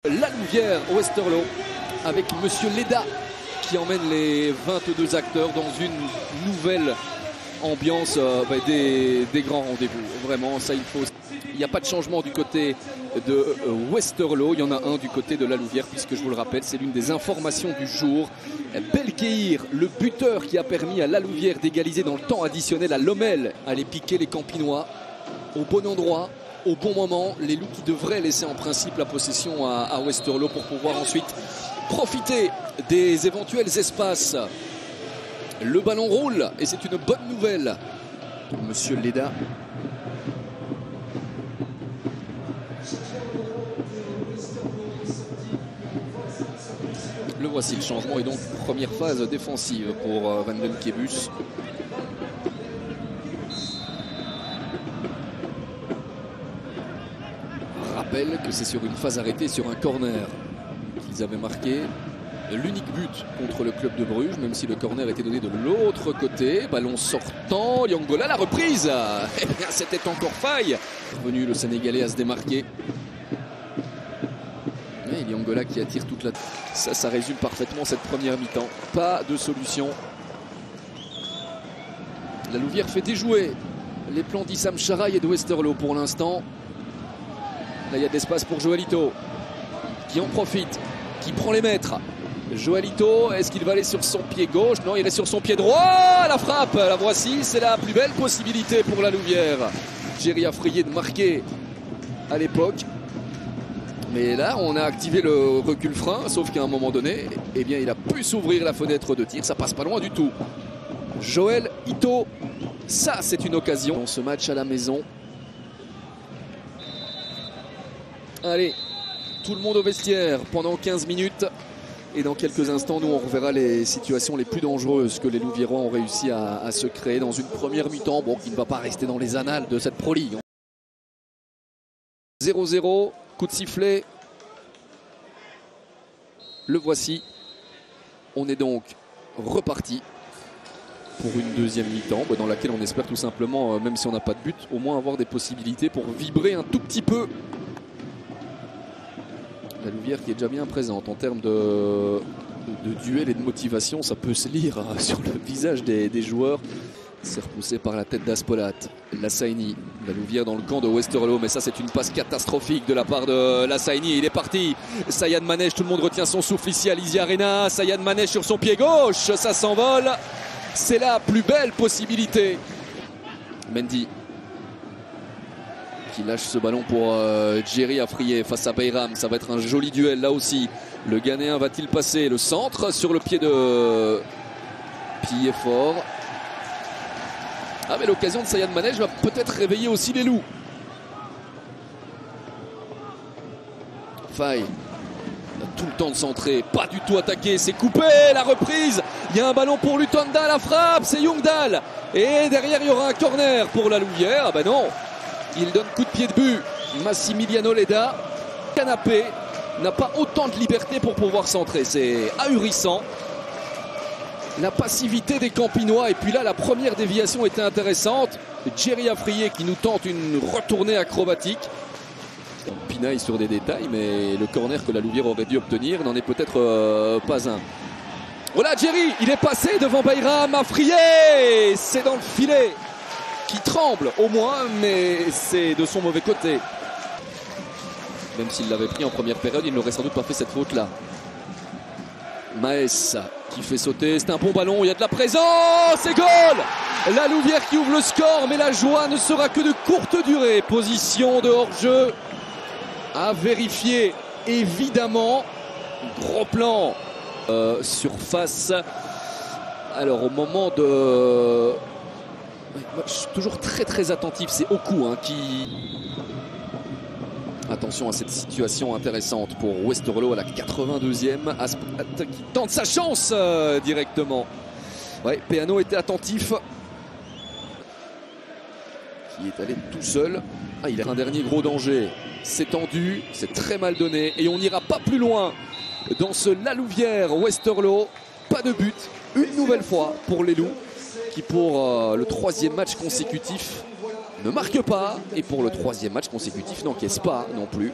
La Louvière, Westerlo, avec Monsieur Leda qui emmène les 22 acteurs dans une nouvelle ambiance des grands rendez-vous. Vraiment, ça il faut. Il n'y a pas de changement du côté de Westerlo, il y en a un du côté de la Louvière, puisque je vous le rappelle, c'est l'une des informations du jour. Belkeir, le buteur qui a permis à la Louvière d'égaliser dans le temps additionnel à Lommel, aller piquer les Campinois au bon endroit, au bon moment. Les Loups qui devraient laisser en principe la possession à Westerlo pour pouvoir ensuite profiter des éventuels espaces. Le ballon roule et c'est une bonne nouvelle. Monsieur Leda. Le voici, le changement et donc première phase défensive pour Van den Kebus. Rappelle que c'est sur une phase arrêtée, sur un corner qu'ils avaient marqué l'unique but contre le club de Bruges, même si le corner était donné de l'autre côté. Ballon sortant, Liangola, la reprise. Eh bien, c'était encore faille. Revenu le Sénégalais à se démarquer. Et Liangola qui attire toute la... Ça résume parfaitement cette première mi-temps. Pas de solution. La Louvière fait déjouer les plans d'Issam Charaï et de Westerlo pour l'instant. Là, il y a de l'espace pour Joëlito qui en profite, qui prend les mètres. Joëlito, est-ce qu'il va aller sur son pied gauche? Non, il est sur son pied droit. La frappe, la voici. C'est la plus belle possibilité pour la Louvière. Jerry Afriyé de marquer à l'époque. Mais là, on a activé le recul frein, sauf qu'à un moment donné, eh bien, il a pu s'ouvrir la fenêtre de tir. Ça passe pas loin du tout. Joël Ito, ça, c'est une occasion. Dans ce match à la maison. Allez, tout le monde au vestiaire pendant 15 minutes. Et dans quelques instants, nous, on reverra les situations les plus dangereuses que les Louviérois ont réussi à se créer dans une première mi-temps. Bon, qui ne va pas rester dans les annales de cette Pro League. 0-0, coup de sifflet. Le voici. On est donc reparti pour une deuxième mi-temps dans laquelle on espère tout simplement, même si on n'a pas de but, au moins avoir des possibilités pour vibrer un tout petit peu. La Louvière qui est déjà bien présente en termes de duel et de motivation. Ça peut se lire sur le visage des joueurs. C'est repoussé par la tête d'Aspolat. Lassaini, la Louvière dans le camp de Westerlo. Mais ça, c'est une passe catastrophique de la part de Lassaini. Il est parti. Sayan Manège, tout le monde retient son souffle ici à l'Easy Arena. Sayan Manège sur son pied gauche. Ça s'envole. C'est la plus belle possibilité. Mendy qui lâche ce ballon pour Jerry Afriyé face à Bayram. Ça va être un joli duel là aussi. Le Ghanéen va-t-il passer le centre sur le pied de Pied-Fort? Ah, mais l'occasion de Sayan Manège va peut-être réveiller aussi les Loups. Faye a tout le temps de centrer, pas du tout attaqué, c'est coupé, la reprise. Il y a un ballon pour Lutanda, la frappe, c'est Youngdal. Et derrière il y aura un corner pour la Louvière. Ah ben non, il donne coup de pied de but. Massimiliano Leda, canapé, n'a pas autant de liberté pour pouvoir centrer. C'est ahurissant. La passivité des Campinois. Et puis là, la première déviation était intéressante. Jerry Afriyé qui nous tente une retournée acrobatique. On pinaille sur des détails, mais le corner que la Louvière aurait dû obtenir n'en est peut-être pas un. Voilà Jerry, il est passé devant Bayram. Afriyé, c'est dans le filet. Qui tremble au moins, mais c'est de son mauvais côté. Même s'il l'avait pris en première période, il n'aurait sans doute pas fait cette faute-là. Maes qui fait sauter, c'est un bon ballon, il y a de la présence, et goal! La Louvière qui ouvre le score, mais la joie ne sera que de courte durée. Position de hors-jeu à vérifier, évidemment. Gros plan, surface. Alors au moment de... Je suis toujours très attentif, c'est Oku qui... Attention à cette situation intéressante pour Westerlo à la 82e. Aspolat qui tente sa chance directement. Ouais, Peano était attentif. Qui est allé tout seul. Ah, il a un dernier gros danger. C'est tendu, c'est très mal donné. Et on n'ira pas plus loin dans ce La Louvière Westerlo. Pas de but, une nouvelle fois pour les Loups. Qui pour le troisième match consécutif ne marque pas, et pour le troisième match consécutif n'encaisse pas non plus.